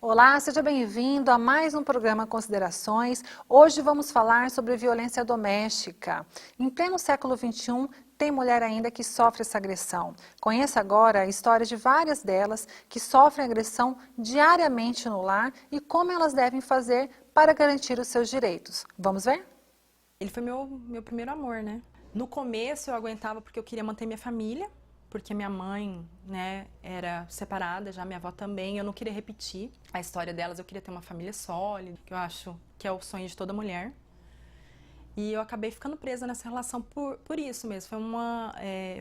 Olá, seja bem-vindo a mais um programa Considerações. Hoje vamos falar sobre violência doméstica. Em pleno século XXI, tem mulher ainda que sofre essa agressão. Conheça agora a história de várias delas que sofrem agressão diariamente no lar e como elas devem fazer para garantir os seus direitos. Vamos ver? Ele foi meu primeiro amor, né? No começo eu aguentava porque eu queria manter minha família, porque minha mãe, né, era separada, já minha avó também, eu não queria repetir a história delas, eu queria ter uma família sólida, que eu acho que é o sonho de toda mulher. E eu acabei ficando presa nessa relação por isso mesmo,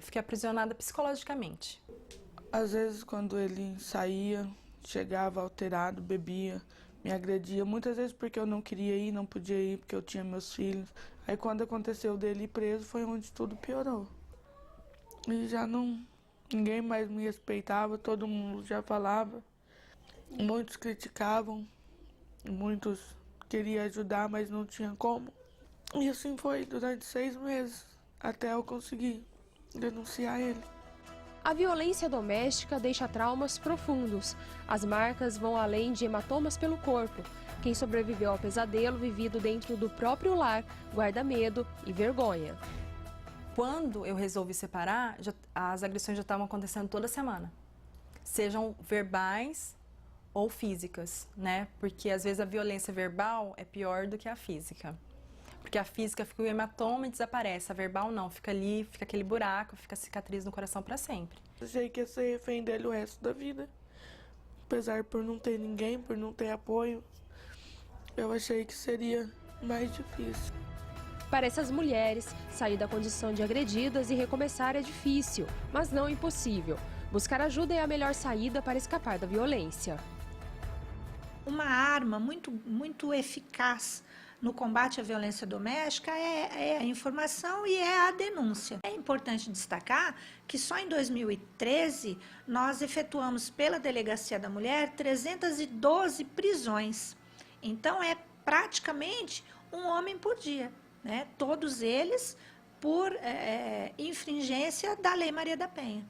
fiquei aprisionada psicologicamente. Às vezes quando ele saía, chegava alterado, bebia, me agredia, muitas vezes porque eu não queria ir, não podia ir, porque eu tinha meus filhos. Aí quando aconteceu dele ir preso foi onde tudo piorou. E já não, ninguém mais me respeitava, todo mundo já falava. Muitos criticavam, muitos queriam ajudar, mas não tinha como. E assim foi durante 6 meses, até eu conseguir denunciar ele. A violência doméstica deixa traumas profundos. As marcas vão além de hematomas pelo corpo. Quem sobreviveu ao pesadelo vivido dentro do próprio lar guarda medo e vergonha. Quando eu resolvi separar, as agressões já estavam acontecendo toda semana. Sejam verbais ou físicas, né? Porque às vezes a violência verbal é pior do que a física. Porque a física fica o hematoma e desaparece, a verbal não, fica ali, fica aquele buraco, fica a cicatriz no coração para sempre. Achei que ia ser refém dele o resto da vida. Apesar por não ter ninguém, por não ter apoio, eu achei que seria mais difícil. Para essas mulheres, sair da condição de agredidas e recomeçar é difícil, mas não impossível. Buscar ajuda é a melhor saída para escapar da violência. Uma arma muito eficaz no combate à violência doméstica é a informação e é a denúncia. É importante destacar que só em 2013 nós efetuamos pela Delegacia da Mulher 312 prisões. Então é praticamente um homem por dia, né? Todos eles por infringência da Lei Maria da Penha.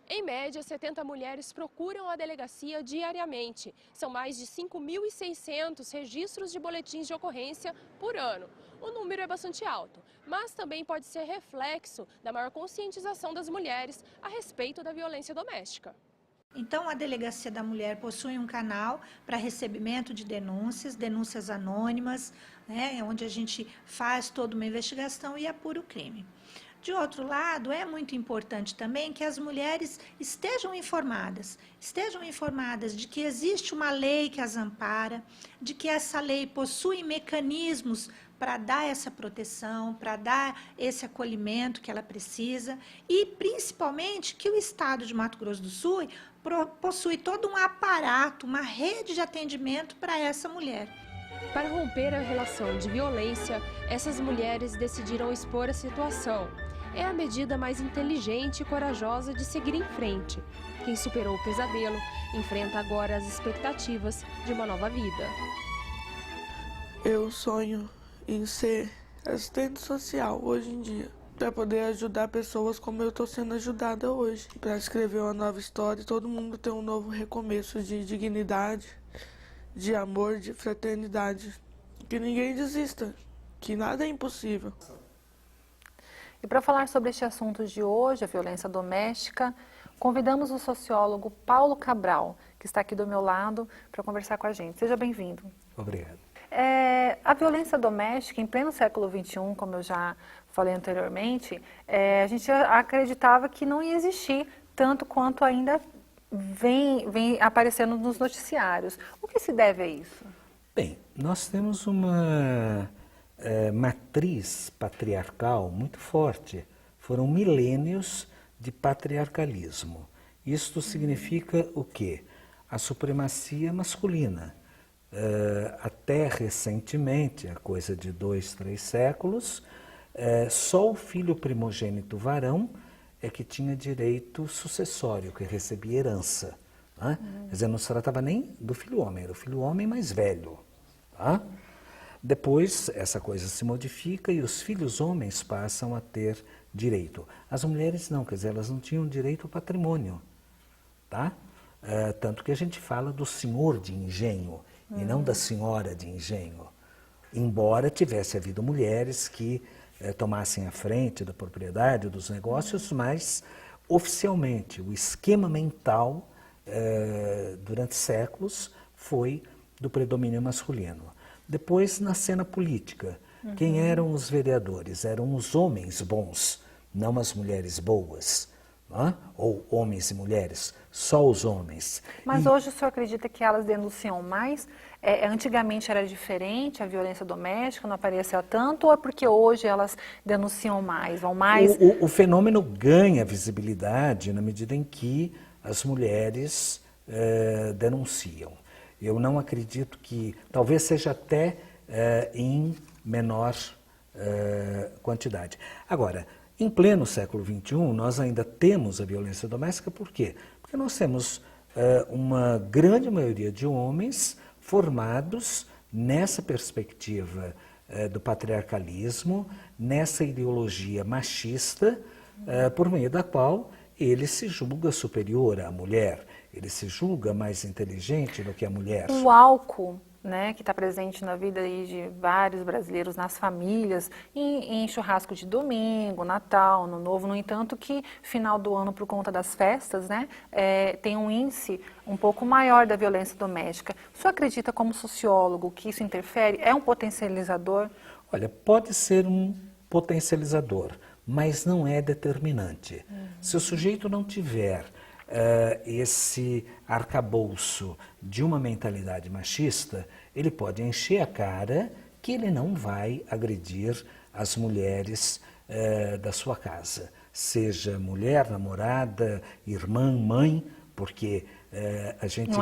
Em média, 70 mulheres procuram a delegacia diariamente. São mais de 5.600 registros de boletins de ocorrência por ano. O número é bastante alto, mas também pode ser reflexo da maior conscientização das mulheres a respeito da violência doméstica. Então, a Delegacia da Mulher possui um canal para recebimento de denúncias anônimas, né, onde a gente faz toda uma investigação e apura o crime. De outro lado, é muito importante também que as mulheres estejam informadas de que existe uma lei que as ampara, de que essa lei possui mecanismos para dar essa proteção, para dar esse acolhimento que ela precisa e, principalmente, que o Estado de Mato Grosso do Sul possui todo um aparato, uma rede de atendimento para essa mulher. Para romper a relação de violência, essas mulheres decidiram expor a situação. É a medida mais inteligente e corajosa de seguir em frente. Quem superou o pesadelo enfrenta agora as expectativas de uma nova vida. Eu sonho em ser assistente social hoje em dia, para poder ajudar pessoas como eu estou sendo ajudada hoje. Para escrever uma nova história, todo mundo ter um novo recomeço de dignidade, de amor, de fraternidade. Que ninguém desista, que nada é impossível. E para falar sobre este assunto de hoje, a violência doméstica, convidamos o sociólogo Paulo Cabral, que está aqui do meu lado, para conversar com a gente. Seja bem-vindo. Obrigado. A violência doméstica, em pleno século XXI, como eu já falei anteriormente, a gente acreditava que não ia existir, tanto quanto ainda vem aparecendo nos noticiários. O que se deve a isso? Bem, nós temos uma matriz patriarcal muito forte. Foram milênios de patriarcalismo. Isto significa o quê? A supremacia masculina. Até recentemente, a coisa de 2, 3 séculos, só o filho primogênito varão é que tinha direito sucessório, que recebia herança. Né? Quer dizer, não se tratava nem do filho homem, era o filho homem mais velho. Tá? Depois, essa coisa se modifica e os filhos homens passam a ter direito. As mulheres não, quer dizer, elas não tinham direito ao patrimônio. Tá? tanto que a gente fala do senhor de engenho e não da senhora de engenho. Embora tivesse havido mulheres que tomassem a frente da propriedade, dos negócios, mas oficialmente o esquema mental durante séculos foi do predomínio masculino. Depois, na cena política, quem eram os vereadores? Eram os homens bons, não as mulheres boas. Não é? Ou homens e mulheres, só os homens. Mas hoje o senhor acredita que elas denunciam mais? Antigamente era diferente, a violência doméstica não aparecia tanto, ou é porque hoje elas denunciam mais, vão mais? O fenômeno ganha visibilidade na medida em que as mulheres denunciam. Eu não acredito que, talvez seja até em menor quantidade. Agora, em pleno século XXI, nós ainda temos a violência doméstica, por quê? Porque nós temos uma grande maioria de homens formados nessa perspectiva do patriarcalismo, nessa ideologia machista, por meio da qual ele se julga superior à mulher, ele se julga mais inteligente do que a mulher. O álcool, né, que está presente na vida aí de vários brasileiros, nas famílias, em churrasco de domingo, Natal, Ano Novo, no entanto que final do ano, por conta das festas, né, tem um índice um pouco maior da violência doméstica. O senhor acredita, como sociólogo, que isso interfere? É um potencializador? Olha, pode ser um potencializador, mas não é determinante. Se o sujeito não tiver esse arcabouço de uma mentalidade machista, ele pode encher a cara que ele não vai agredir as mulheres da sua casa, seja mulher, namorada, irmã, mãe, porque a gente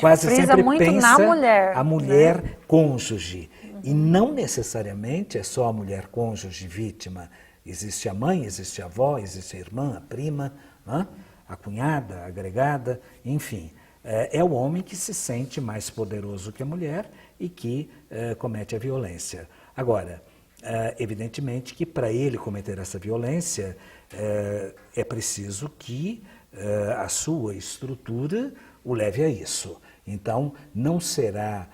quase sempre muito pensa na mulher, a mulher, né? Cônjuge, e não necessariamente é só a mulher cônjuge vítima. Existe a mãe, existe a avó, existe a irmã, a prima, né? A cunhada, a agregada, enfim. É o homem que se sente mais poderoso que a mulher e que comete a violência. Agora, evidentemente que para ele cometer essa violência é preciso que a sua estrutura o leve a isso. Então, não será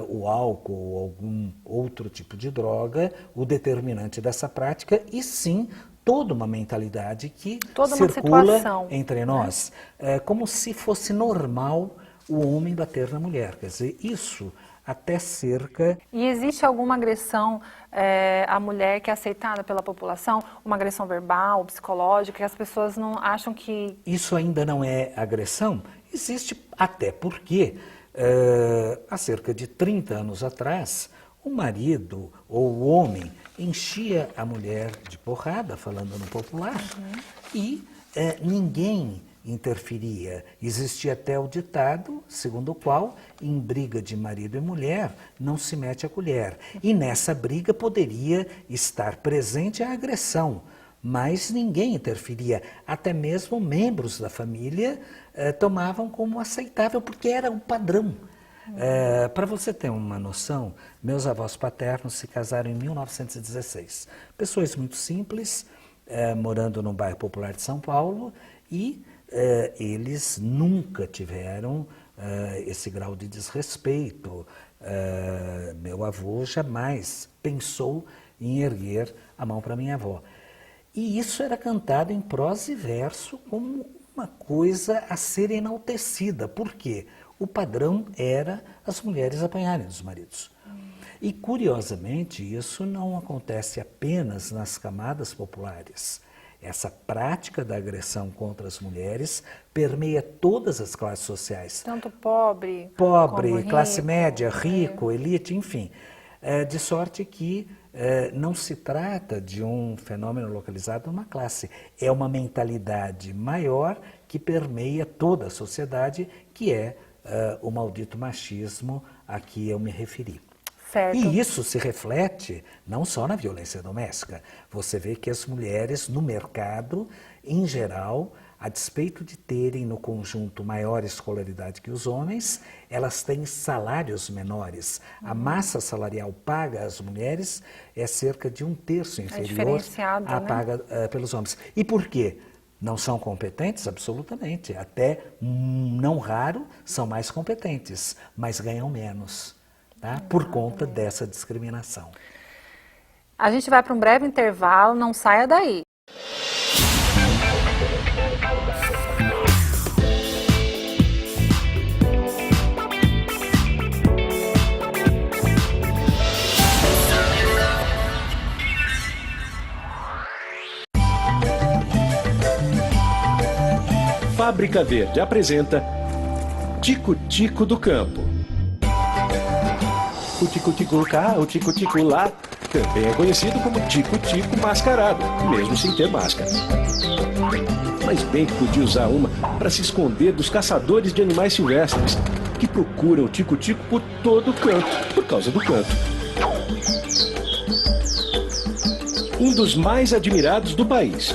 o álcool ou algum outro tipo de droga o determinante dessa prática, e sim toda uma mentalidade que circula entre nós, como se fosse normal o homem bater na mulher. Quer dizer, isso até cerca... E existe alguma agressão à mulher que é aceitada pela população? Uma agressão verbal, psicológica, que as pessoas não acham que... Isso ainda não é agressão? Existe, até porque há cerca de 30 anos atrás, o marido ou o homem enchia a mulher de porrada, falando no popular, e ninguém interferia. Existia até o ditado, segundo o qual, em briga de marido e mulher, não se mete a colher. E nessa briga poderia estar presente a agressão, mas ninguém interferia. Até mesmo membros da família tomavam como aceitável, porque era um padrão. Para você ter uma noção, meus avós paternos se casaram em 1916. Pessoas muito simples, morando no bairro popular de São Paulo, e eles nunca tiveram esse grau de desrespeito. Meu avô jamais pensou em erguer a mão para minha avó. E isso era cantado em prosa e verso como uma coisa a ser enaltecida. Por quê? O padrão era as mulheres apanharem dos maridos. E, curiosamente, isso não acontece apenas nas camadas populares. Essa prática da agressão contra as mulheres permeia todas as classes sociais. Tanto pobre, classe média, rico, elite, enfim. De sorte que não se trata de um fenômeno localizado numa classe. É uma mentalidade maior que permeia toda a sociedade, que é o maldito machismo a que eu me referi. Certo. E isso se reflete não só na violência doméstica. Você vê que as mulheres no mercado, em geral, a despeito de terem no conjunto maior escolaridade que os homens, elas têm salários menores. A massa salarial paga às mulheres é cerca de 1/3 inferior à paga pelos homens. E por quê? Não são competentes? Absolutamente. Até, não raro, são mais competentes, mas ganham menos, tá? Por conta dessa discriminação. A gente vai para um breve intervalo, não saia daí. Fábrica Verde apresenta Tico-Tico do Campo. O tico-tico cá, o tico-tico lá, também é conhecido como tico-tico mascarado, mesmo sem ter máscara. Mas bem que podia usar uma para se esconder dos caçadores de animais silvestres, que procuram o tico-tico por todo o canto, por causa do canto. Um dos mais admirados do país.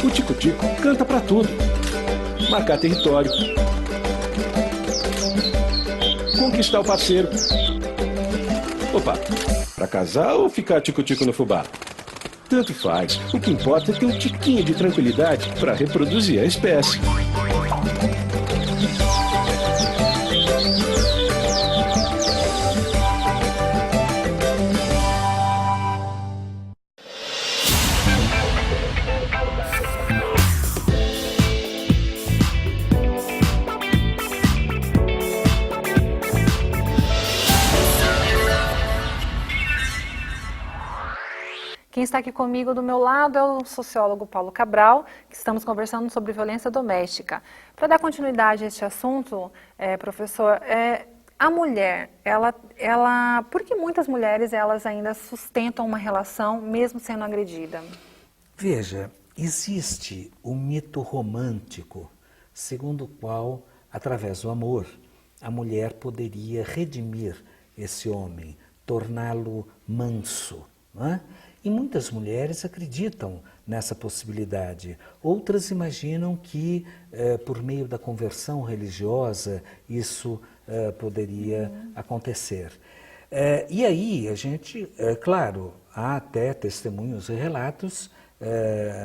O tico-tico canta pra tudo. Marcar território. Conquistar o parceiro. Opa, pra casar ou ficar tico-tico no fubá? Tanto faz. O que importa é ter um tiquinho de tranquilidade para reproduzir a espécie. Quem está aqui comigo do meu lado é o sociólogo Paulo Cabral, que estamos conversando sobre violência doméstica. Para dar continuidade a este assunto, professor, a mulher, por que muitas mulheres elas ainda sustentam uma relação mesmo sendo agredida? Veja, existe o mito romântico, segundo o qual, através do amor, a mulher poderia redimir esse homem, torná-lo manso, não é? E muitas mulheres acreditam nessa possibilidade. Outras imaginam que, por meio da conversão religiosa, isso poderia acontecer. E aí, a gente, claro, há até testemunhos e relatos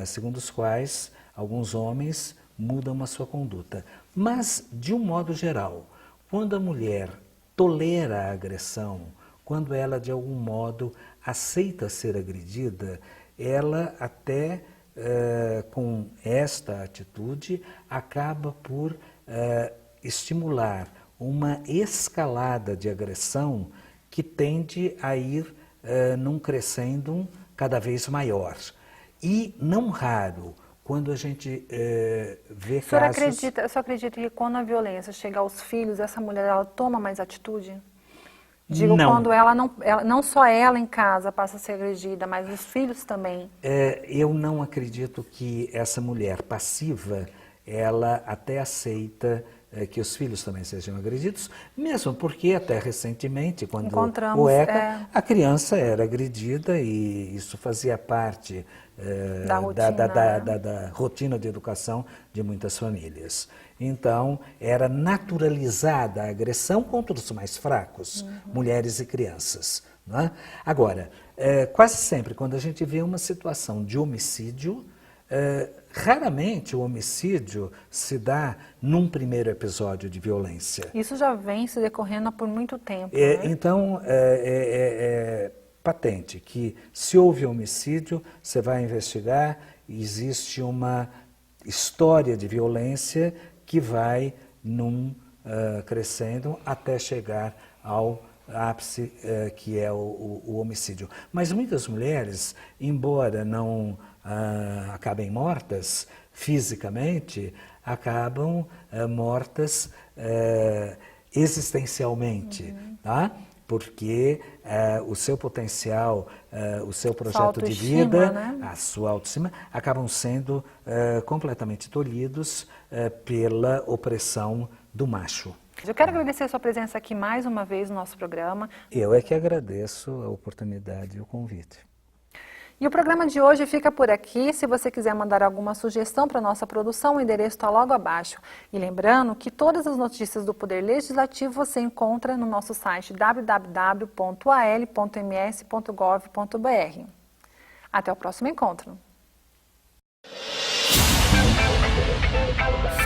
segundo os quais alguns homens mudam a sua conduta. Mas, de um modo geral, quando a mulher tolera a agressão, quando ela, de algum modo, aceita ser agredida, ela até com esta atitude acaba por estimular uma escalada de agressão que tende a ir num crescendo cada vez maior. E não raro, quando a gente vê casos... O senhor acredita que quando a violência chega aos filhos, essa mulher ela toma mais atitude? Digo, não. Quando não só ela em casa passa a ser agredida, mas os filhos também. Eu não acredito que essa mulher passiva, ela até aceita que os filhos também sejam agredidos, mesmo porque até recentemente, quando o ECA, a criança era agredida e isso fazia parte da rotina de educação de muitas famílias. Então, era naturalizada a agressão contra os mais fracos, mulheres e crianças. Não é? Agora, quase sempre, quando a gente vê uma situação de homicídio, raramente o homicídio se dá num primeiro episódio de violência. Isso já vem se decorrendo por muito tempo. Né? Então, é patente que se houve homicídio, você vai investigar, existe uma história de violência que vai crescendo até chegar ao ápice que é o homicídio. Mas muitas mulheres, embora não acabem mortas fisicamente, acabam mortas existencialmente, tá? Porque o seu potencial, o seu projeto de vida, né? A sua autoestima, acabam sendo completamente tolhidos pela opressão do macho. Eu quero agradecer a sua presença aqui mais uma vez no nosso programa. Eu é que agradeço a oportunidade e o convite. E o programa de hoje fica por aqui. Se você quiser mandar alguma sugestão para a nossa produção, o endereço está logo abaixo. E lembrando que todas as notícias do Poder Legislativo você encontra no nosso site www.al.ms.gov.br. Até o próximo encontro. Tchau!